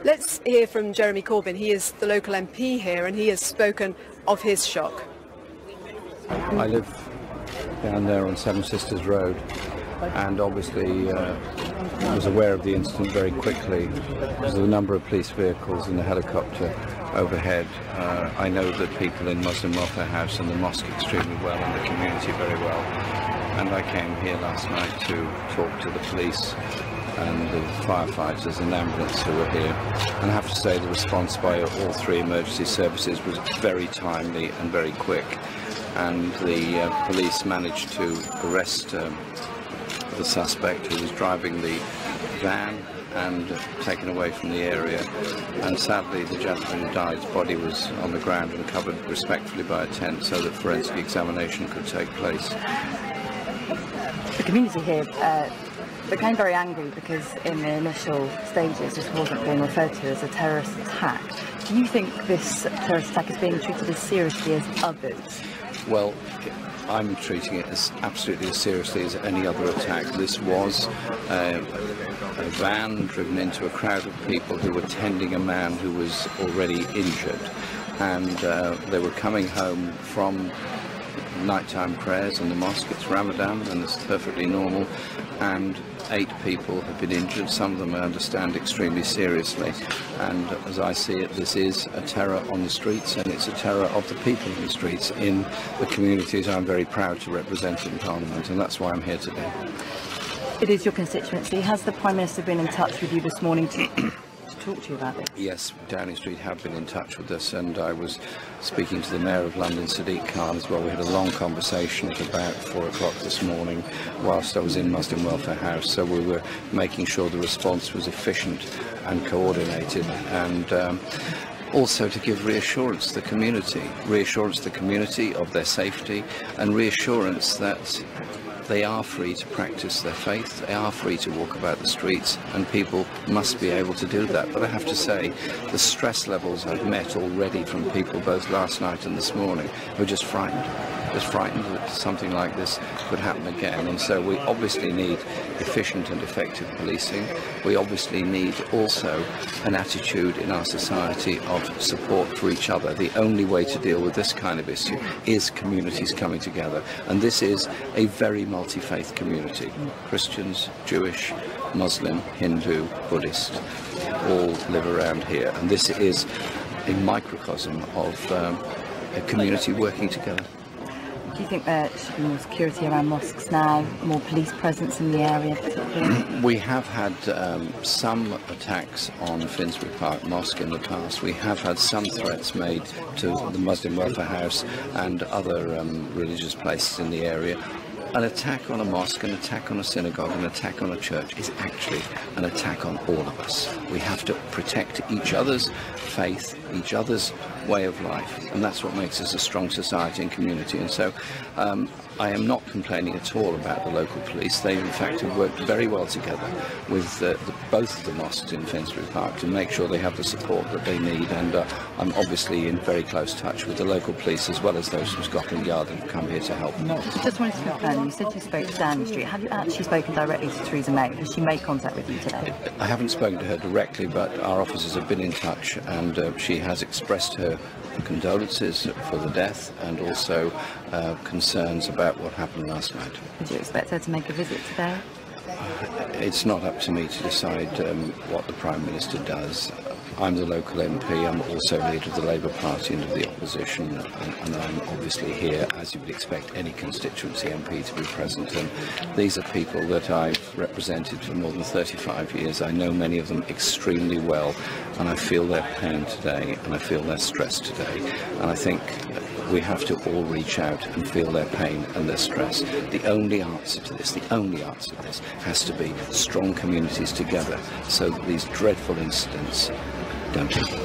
Let's hear from Jeremy Corbyn. He is the local MP here and he has spoken of his shock. I live down there on Seven Sisters Road and obviously was aware of the incident very quickly because of the number of police vehicles and the helicopter overhead. I know the people in Muslim Welfare House and the mosque extremely well and the community very well, and I came here last night to talk to the police and the firefighters and ambulance who were here, and I have to say the response by all three emergency services was very timely and very quick, and the police managed to arrest the suspect who was driving the van and taken away from the area, and sadly the gentleman who died's body was on the ground and covered respectfully by a tent so that forensic examination could take place. The community here became very angry because in the initial stages this wasn't being referred to as a terrorist attack. Do you think this terrorist attack is being treated as seriously as others? Well, I'm treating it as absolutely as seriously as any other attack. This was a van driven into a crowd of people who were tending a man who was already injured, and they were coming home from nighttime prayers in the mosque. It's Ramadan and it's perfectly normal, and 8 people have been injured. Some of them I understand extremely seriously, and as I see it, this is a terror on the streets, and it's a terror of the people in the streets in the communities I'm very proud to represent in Parliament, and that's why I'm here today. It is your constituency. Has the Prime Minister been in touch with you this morning to talk to you about this? Yes, Downing Street have been in touch with us, and I was speaking to the Mayor of London, Sadiq Khan, as well. We had a long conversation at about 4 o'clock this morning whilst I was in Muslim Welfare House, so we were making sure the response was efficient and coordinated, and also to give reassurance to the community of their safety, and reassurance that they are free to practice their faith, they are free to walk about the streets, and people must be able to do that. But I have to say, the stress levels I've met already from people both last night and this morning who are just frightened that something like this could happen again. And so we obviously need efficient and effective policing. We obviously need also an attitude in our society of support for each other. The only way to deal with this kind of issue is communities coming together, and this is a very multi-faith community. Christians, Jewish, Muslim, Hindu, Buddhist, all live around here, and this is a microcosm of a community working together. Do you think there should be more security around mosques now, more police presence in the area particularly? We have had some attacks on Finsbury Park Mosque in the past. We have had some threats made to the Muslim Welfare House and other religious places in the area. An attack on a mosque, an attack on a synagogue, an attack on a church is actually an attack on all of us. We have to protect each other's faith, each other's way of life, and that's what makes us a strong society and community. And so I am not complaining at all about the local police. They in fact have worked very well together with both of the mosques in Finsbury Park to make sure they have the support that they need, and I'm obviously in very close touch with the local police as well as those from Scotland Yard that have come here to help. Just wanted to confirm, you said you spoke to Downing Street. Have you actually spoken directly to Theresa May? Has she made contact with you today? I haven't spoken to her directly, but our officers have been in touch, and she has expressed her condolences for the death and also concerns about what happened last night. Would you expect her to make a visit today? It's not up to me to decide what the Prime Minister does. I'm the local MP, I'm also leader of the Labour Party and of the opposition, and I'm obviously here, as you would expect any constituency MP to be present, and these are people that I've represented for more than 35 years. I know many of them extremely well, and I feel their pain today, and I feel their stress today, and I think we have to all reach out and feel their pain and their stress. The only answer to this has to be strong communities together so that these dreadful incidents don't happen.